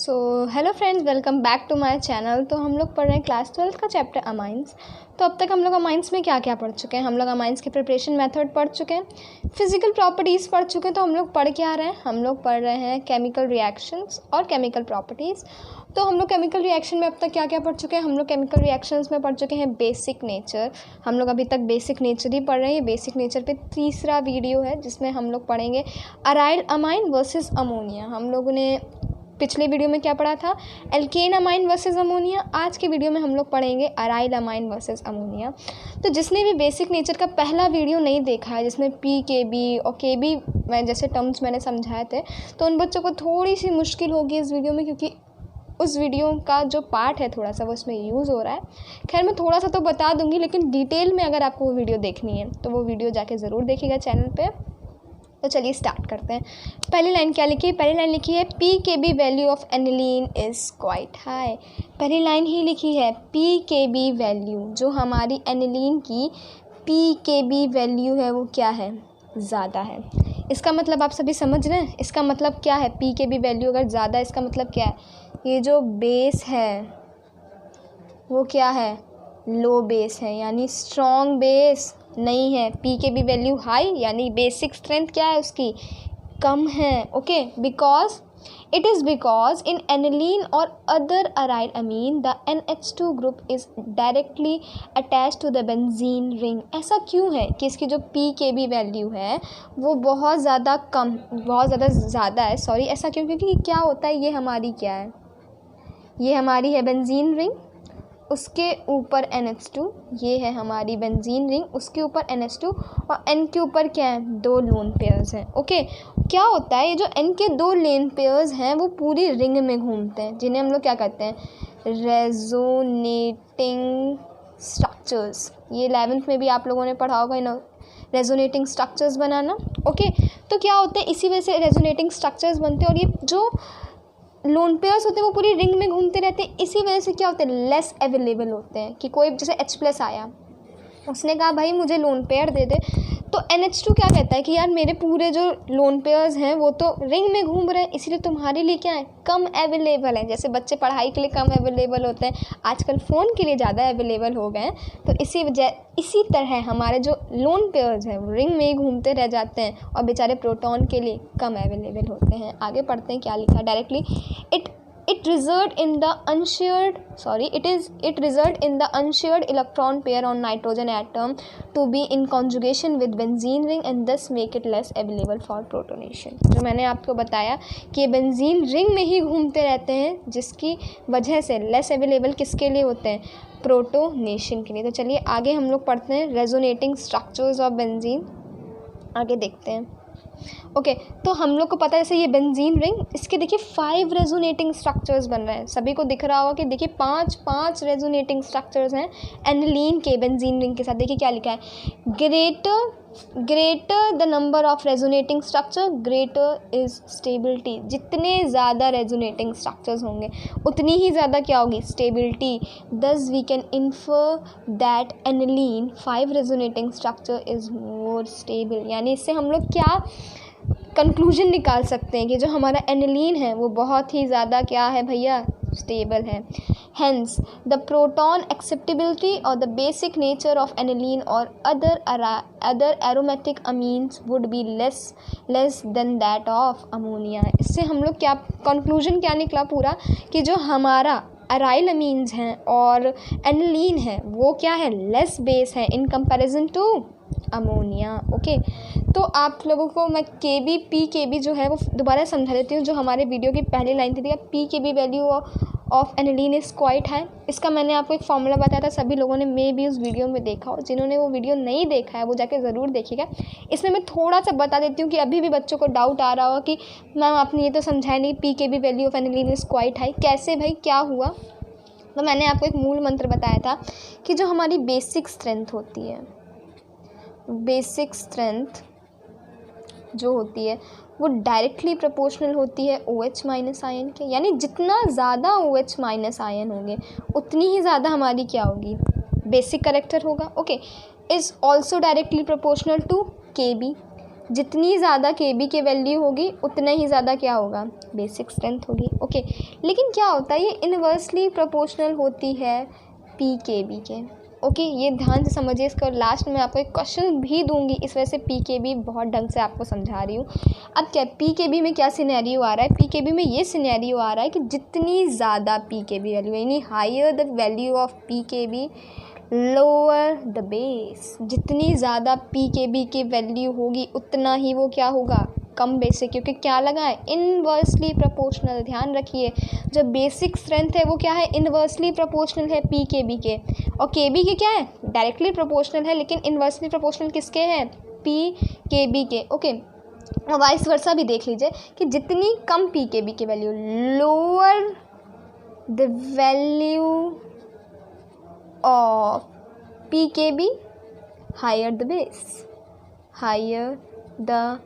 So hello friends, welcome back to my channel. तो हम लोग पढ़ रहे हैं क्लास 12 का चैप्टर अमाइंस। तो अब तक हम लोग अमाइंस में क्या क्या पढ़ चुके हैं? हम लोग अमाइंस की प्रिपरेशन मेथड पढ़ चुके हैं, फिजिकल प्रॉपर्टीज़ पढ़ चुके हैं। तो हम लोग पढ़ क्या रहे हैं? हम लोग पढ़ रहे हैं केमिकल रिएक्शंस और केमिकल प्रॉपर्टीज़। तो हम लोग केमिकल रिएक्शन में अब तक क्या क्या पढ़ चुके हैं? हम लोग केमिकल रिएक्शंस में पढ़ चुके हैं बेसिक नेचर। हम लोग अभी तक बेसिक नेचर ही पढ़ रहे हैं। बेसिक नेचर पे तीसरा वीडियो है जिसमें हम लोग पढ़ेंगे अराइल अमाइन वर्सेस अमोनिया। हम लोगों ने पिछले वीडियो में क्या पढ़ा था? Alkane amine versus ammonia. आज के वीडियो में हम लोग पढ़ेंगे अराइल अमाइन वर्सेस अमोनिया। तो जिसने भी बेसिक नेचर का पहला वीडियो नहीं देखा है, जिसमें पी के बी और के बी मैं जैसे टर्म्स मैंने समझाए थे, तो उन बच्चों को थोड़ी सी मुश्किल होगी इस वीडियो में, क्योंकि उस वीडियो का जो पार्ट है थोड़ा सा वो इसमें यूज़ हो रहा है। खैर मैं थोड़ा सा तो बता दूंगी, लेकिन डिटेल में अगर आपको वो वीडियो देखनी है तो वो वीडियो जाके ज़रूर देखिएगा चैनल पे। तो चलिए स्टार्ट करते हैं। पहली लाइन क्या लिखी है? पहली लाइन लिखी है P K B value of aniline is quite high. पहली लाइन ही लिखी है पी के बी वैल्यू, जो हमारी एनिलीन की पी के बी वैल्यू है वो क्या है? ज़्यादा है। इसका मतलब आप सभी समझ रहे हैं? इसका मतलब क्या है? पी के बी वैल्यू अगर ज़्यादा, इसका मतलब क्या है? ये जो बेस है वो क्या है? लो बेस है, यानी स्ट्रॉन्ग बेस नहीं है। P K B value high यानी बेसिक स्ट्रेंथ क्या है उसकी? कम है। Okay, because it is because in aniline और other aryl amine the NH2 group is directly attach to the benzene ring. ऐसा क्यों है कि इसकी जो पी के बी वैल्यू है वो बहुत ज़्यादा ज़्यादा है। सॉरी, ऐसा क्यों? क्योंकि क्या होता है, ये हमारी क्या है? ये हमारी है बेंजीन रिंग, उसके ऊपर NH2, ये है हमारी बेंजीन रिंग, उसके ऊपर NH2 और N के ऊपर क्या है? दो लोन पेयर्स हैं। ओके, क्या होता है, ये जो N के दो लेन पेयर्स हैं वो पूरी रिंग में घूमते हैं, जिन्हें हम लोग क्या कहते हैं? Resonating structures. ये 11th में भी आप लोगों ने पढ़ा होगा ना, रेजोनेटिंग स्ट्रक्चर्स बनाना। ओके, तो क्या होते हैं, इसी वजह से रेजोनेटिंग स्ट्रक्चर्स बनते हैं। और ये जो लोन पेयर्स होते हैं वो पूरी रिंग में घूमते रहते हैं। इसी वजह से क्या होते हैं? लेस अवेलेबल होते हैं। कि कोई जैसे H+ आया, उसने कहा भाई मुझे लोन पेयर दे दे, तो NH2 क्या कहता है कि यार मेरे पूरे जो लोन पेयर्स हैं वो तो रिंग में घूम रहे हैं, इसीलिए तुम्हारे लिए क्या है? कम अवेलेबल है। जैसे बच्चे पढ़ाई के लिए कम अवेलेबल होते हैं, आजकल फ़ोन के लिए ज़्यादा अवेलेबल हो गए हैं, तो इसी तरह हमारे जो लोन पेयर्स हैं वो रिंग में ही घूमते रह जाते हैं और बेचारे प्रोटॉन के लिए कम अवेलेबल होते हैं। आगे पढ़ते हैं क्या लिखा directly. It result in the unshared electron pair on nitrogen atom to be in conjugation with benzene ring and thus make it less available for protonation। जो मैंने आपको बताया कि बेंजीन रिंग में ही घूमते रहते हैं, जिसकी वजह से लेस अवेलेबल किसके लिए होते हैं? प्रोटोनेशन के लिए। तो चलिए आगे हम लोग पढ़ते हैं रेजोनेटिंग स्ट्रक्चर्स ऑफ बेंजीन। आगे देखते हैं। ओके, तो हम लोग को पता है जैसे ये बेंजीन रिंग, इसके देखिए 5 रेजोनेटिंग स्ट्रक्चर्स बन रहे हैं। सभी को दिख रहा होगा कि देखिए 5 रेजोनेटिंग स्ट्रक्चर्स हैं एनिलीन के बेंजीन रिंग के साथ। देखिए क्या लिखा है? Greater the number of resonating structure greater is stability. जितने ज़्यादा रेजोनेटिंग स्ट्रक्चर्स होंगे उतनी ही ज़्यादा क्या होगी? Stability. Thus we can infer that aniline 5 resonating structure is more stable. यानी इससे हम लोग क्या कंक्लूजन निकाल सकते हैं कि जो हमारा एनिलीन है वो बहुत ही ज़्यादा क्या है भैया? स्टेबल है। Hence, the proton acceptability or the basic nature of aniline or other aromatic amines would be less than that of ammonia। इससे हम लोग क्या कंक्लूजन क्या निकला पूरा कि जो हमारा अराइल अमीन्स हैं और एनिलीन है वो क्या है? लेस बेस है in comparison to ammonia. Okay, तो आप लोगों को मैं पी के बी जो है वो दोबारा समझा देती हूँ। जो हमारे वीडियो की पहली लाइन थी, P K B value of aniline is quite high. इसका मैंने आपको एक फॉर्मूला बताया था, सभी लोगों ने मे भी उस वीडियो में देखा हो। जिन्होंने वो वीडियो नहीं देखा है वो जाके ज़रूर देखिएगा। इसमें मैं थोड़ा सा बता देती हूँ कि अभी भी बच्चों को डाउट आ रहा होगा कि मैम आपने ये तो समझाया नहीं, P K B value of aniline is quite high कैसे भाई, क्या हुआ? तो मैंने आपको एक मूल मंत्र बताया था कि जो हमारी बेसिक स्ट्रेंथ होती है, बेसिक स्ट्रेंथ जो होती है वो डायरेक्टली प्रोपोर्शनल होती है OH माइनस आयन के। यानी जितना ज़्यादा OH माइनस आयन होंगे उतनी ही ज़्यादा हमारी क्या होगी? बेसिक करेक्टर होगा। Okay, is also directly proportional to KB। जितनी ज़्यादा Kb की वैल्यू होगी उतना ही ज़्यादा क्या होगा, बेसिक स्ट्रेंथ होगी। ओके, लेकिन क्या होता है, ये इन्वर्सली प्रोपोर्शनल होती है Pkb के। ओके, ये ध्यान से समझिए इसका। लास्ट में आपको एक क्वेश्चन भी दूंगी, इस वजह से Pkb बहुत ढंग से आपको समझा रही हूँ। अब क्या Pkb में क्या सिनेरियो आ रहा है, Pkb में ये सिनेरियो आ रहा है कि जितनी ज़्यादा Pkb वैल्यू, यानी higher the value of Pkb lower the base, जितनी ज़्यादा Pkb की वैल्यू होगी उतना ही वो क्या होगा, कम बेसिक, क्योंकि क्या लगा है, इनवर्सली प्रोपोर्शनल। ध्यान रखिए, जो बेसिक स्ट्रेंथ है वो क्या है, इनवर्सली प्रोपोर्शनल है Pkb के, और Kb के क्या है, डायरेक्टली प्रोपोर्शनल है, लेकिन इनवर्सली प्रोपोर्शनल किसके हैं, Pkb के। ओके, और वाइस वर्सा भी देख लीजिए कि जितनी कम Pkb की value, lower the value of Pkb, higher the base, higher the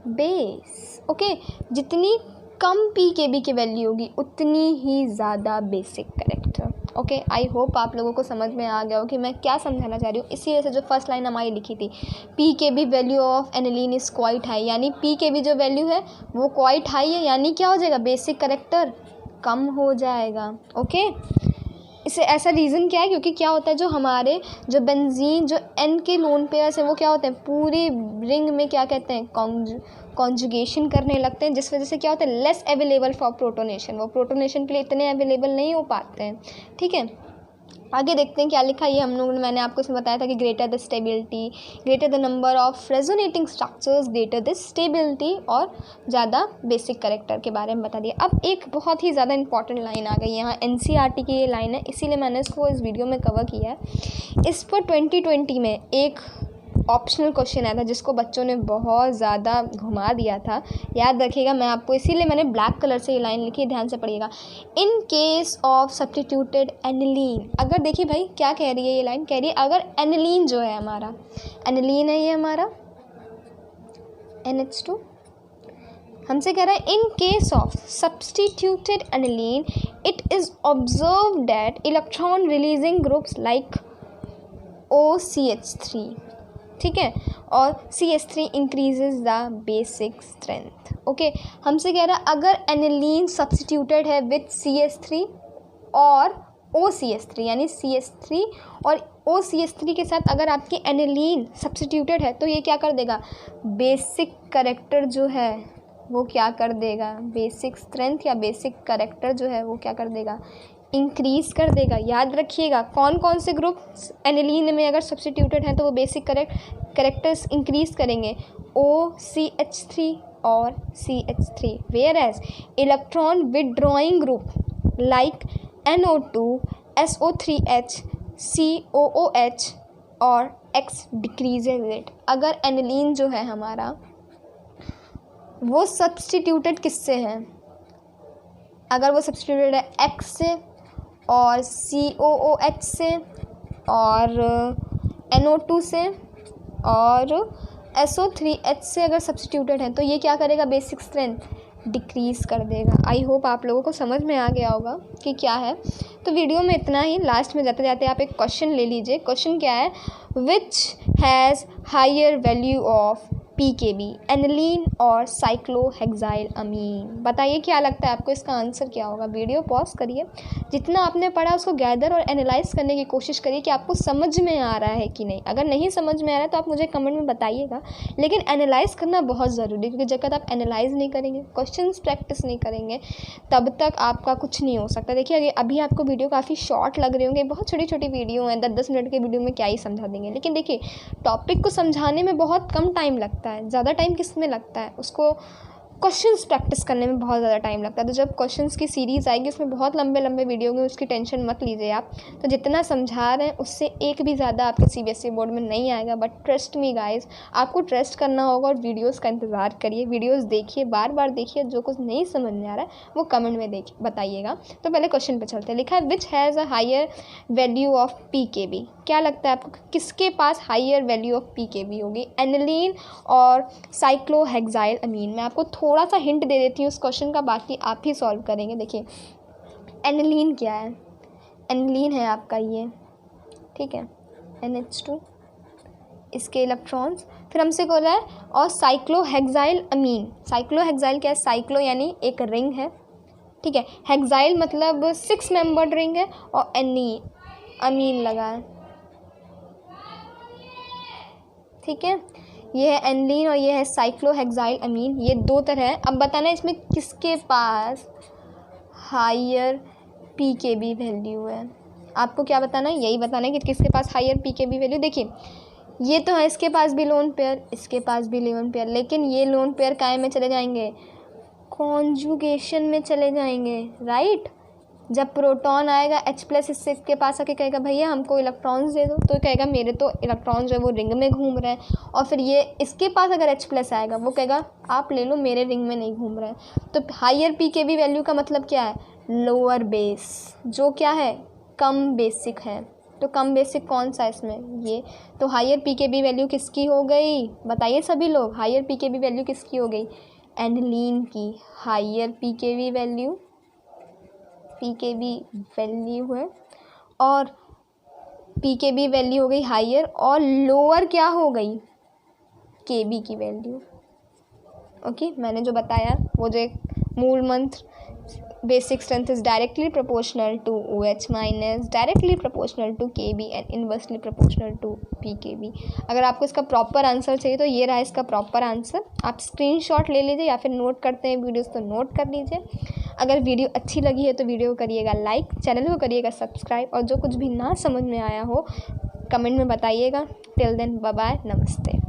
base. Okay, जितनी कम Pkb की वैल्यू होगी उतनी ही ज़्यादा basic character. Okay, I hope आप लोगों को समझ में आ गया हो कि मैं क्या समझाना चाह रही हूँ। इसी वजह से जो फर्स्ट लाइन हमारी लिखी थी, Pkb value of aniline is quite high, यानी Pkb जो वैल्यू है वो क्वाइट हाई है, यानी क्या हो जाएगा, बेसिक करेक्टर कम हो जाएगा। ओके, इसे ऐसा रीज़न क्या है, क्योंकि क्या होता है, जो हमारे जो बेंजीन जो N के लोन पेयर्स हैं वो क्या होते हैं, पूरी रिंग में क्या कहते हैं, कॉन्जुगेशन करने लगते हैं, जिस वजह से क्या होता है, लेस अवेलेबल फॉर प्रोटोनेशन, वो प्रोटोनेशन के लिए इतने अवेलेबल नहीं हो पाते हैं। ठीक है, आगे देखते हैं क्या लिखा है। ये हम लोग, मैंने आपको इसमें बताया था कि greater the stability, greater the number of resonating structures, greater the stability, और ज़्यादा बेसिक करेक्टर के बारे में बता दिया। अब एक बहुत ही ज़्यादा इंपॉर्टेंट लाइन आ गई यहाँ, NCERT की ये लाइन है, इसीलिए मैंने इसको इस वीडियो में कवर किया है। इस पर 2020 में एक ऑप्शनल क्वेश्चन आया था जिसको बच्चों ने बहुत ज़्यादा घुमा दिया था, याद रखिएगा। मैं आपको इसीलिए मैंने ब्लैक कलर से ये लाइन लिखी है, ध्यान से पढ़िएगा। In case of substituted aniline, अगर देखिए भाई क्या कह रही है ये लाइन, कह रही है अगर एनिलीन जो है हमारा, एनिलीन है ये हमारा NH2, हमसे कह रहा है in case of substituted aniline it is observe that electron releasing groups like OCH3, ठीक है, और CH3 increases the basic strength. Okay, हमसे कह रहा है अगर एनिलीन सब्स्टिट्यूटेड है विथ CH3 और OCH3, यानी CH3 और OCH3 के साथ अगर आपकी एनिलीन सब्स्टिट्यूटेड है तो ये क्या कर देगा, बेसिक करेक्टर जो है वो क्या कर देगा, बेसिक स्ट्रेंथ या बेसिक करेक्टर जो है वो क्या कर देगा, इंक्रीज़ कर देगा। याद रखिएगा, कौन कौन से ग्रुप एनिलीन में अगर सब्स्टिट्यूटेड हैं तो वो बेसिक करेक्टर्स इंक्रीज़ करेंगे, OCH3 और CH3, whereas electron withdrawing group like NO2, SO3H, COOH और X डिक्रीजेज इट। अगर एनिलीन जो है हमारा वो सब्स्टिट्यूटेड किससे है, अगर वो सब्स्टिट्यूटेड है X से और COOH से और NO2 से और SO3H से अगर सब्स्टिट्यूटेड है तो ये क्या करेगा, बेसिक स्ट्रेंथ डिक्रीज़ कर देगा। आई होप आप लोगों को समझ में आ गया होगा कि क्या है। तो वीडियो में इतना ही। लास्ट में जाते जाते आप एक क्वेश्चन ले लीजिए। क्वेश्चन क्या है, which has higher value of PKB, aniline और साइक्लोहेक्साइल अमीन। बताइए क्या लगता है आपको, इसका आंसर क्या होगा। वीडियो पॉज करिए, जितना आपने पढ़ा उसको गैदर और एनालाइज करने की कोशिश करिए कि आपको समझ में आ रहा है कि नहीं। अगर नहीं समझ में आ रहा है तो आप मुझे कमेंट में बताइएगा, लेकिन एनालाइज करना बहुत ज़रूरी है, क्योंकि जब तक आप एनालाइज नहीं करेंगे, क्वेश्चंस प्रैक्टिस नहीं करेंगे, तब तक आपका कुछ नहीं हो सकता। देखिए अभी आपको वीडियो काफ़ी शॉर्ट लग रहे होंगे, बहुत छोटी छोटी वीडियो हैं, 10-10 मिनट के वीडियो में क्या ही समझा देंगे। लेकिन देखिए टॉपिक को समझाने में बहुत कम टाइम लगता है, ज़्यादा टाइम किस में लगता है, उसको क्वेश्चंस प्रैक्टिस करने में बहुत ज़्यादा टाइम लगता है। तो जब क्वेश्चंस की सीरीज़ आएगी उसमें बहुत लंबे लंबे वीडियो होंगे, उसकी टेंशन मत लीजिए आप। तो जितना समझा रहे हैं उससे एक भी ज़्यादा आपके CBSE बोर्ड में नहीं आएगा। बट ट्रस्ट मी गाइस, आपको ट्रस्ट करना होगा और वीडियोस का इंतज़ार करिए, वीडियोस देखिए, बार बार देखिए। जो कुछ नहीं समझ में आ रहा है वो कमेंट में बताइएगा। तो पहले क्वेश्चन पर चलते हैं। लिखा है which has a higher value of PKB। क्या लगता है आपको किसके पास हायर वैल्यू ऑफ PKB होगी, एनिलीन और साइक्लोहेक्साइल अमीन। मैं आपको थोड़ा सा हिंट दे देती हूँ उस क्वेश्चन का, बाकी आप ही सॉल्व करेंगे। देखिए एनिलीन क्या है, एनिलीन है आपका ये, ठीक है, NH2, इसके इलेक्ट्रॉन्स, फिर हमसे बोल रहा है और साइक्लोहेक्साइल अमीन। साइक्लोहेक्साइल क्या है? साइक्लो यानी एक रिंग है, ठीक है, हेक्साइल मतलब 6 मेंबर्ड रिंग है, और एनी अमीन लगा है, ठीक है। ये है एनलीन और ये है साइक्लोहेक्साइल अमीन। ये दो तरह है। अब बताना है इसमें किसके पास हायर पीकेबी वैल्यू है। आपको क्या बताना है? यही बताना है कि किसके पास हायर पीकेबी वैल्यू। देखिए ये तो है, इसके पास भी लोन पेयर, इसके पास भी लोन पेयर, लेकिन ये लोन पेयर काय में चले जाएंगे? कॉन्जुगेशन में चले जाएंगे, राइट। जब प्रोटॉन आएगा H+ इसके पास आके कहेगा भैया हमको इलेक्ट्रॉन्स दे दो, तो कहेगा मेरे तो इलेक्ट्रॉन जो है वो रिंग में घूम रहे हैं। और फिर ये इसके पास अगर H+ आएगा, वो कहेगा आप ले लो, मेरे रिंग में नहीं घूम रहे हैं। तो हायर पीकेबी वैल्यू का मतलब क्या है? लोअर बेस, जो क्या है? कम बेसिक है। तो कम बेसिक कौन सा है इसमें? ये। तो हायर पीकेबी वैल्यू किसकी हो गई? बताइए सभी लोग, हायर पीकेबी वैल्यू किसकी हो गई? एनिलीन की हायर पीकेबी वैल्यू है, और पीकेबी वैल्यू हो गई हायर, और लोअर क्या हो गई? केबी की वैल्यू। ओके, मैंने जो बताया वो जो एक मूल मंत्र, basic strength is directly proportional to OH minus, directly proportional to KB and inversely proportional to PKB। अगर आपको इसका प्रॉपर आंसर चाहिए तो ये रहा इसका प्रॉपर आंसर। आप स्क्रीनशॉट ले लीजिए या फिर नोट करते हैं वीडियोस तो नोट कर लीजिए। अगर वीडियो अच्छी लगी है तो वीडियो को करिएगा लाइक, चैनल को करिएगा सब्सक्राइब, और जो कुछ भी ना समझ में आया हो कमेंट में बताइएगा। टिल देन बाय बाय, नमस्ते।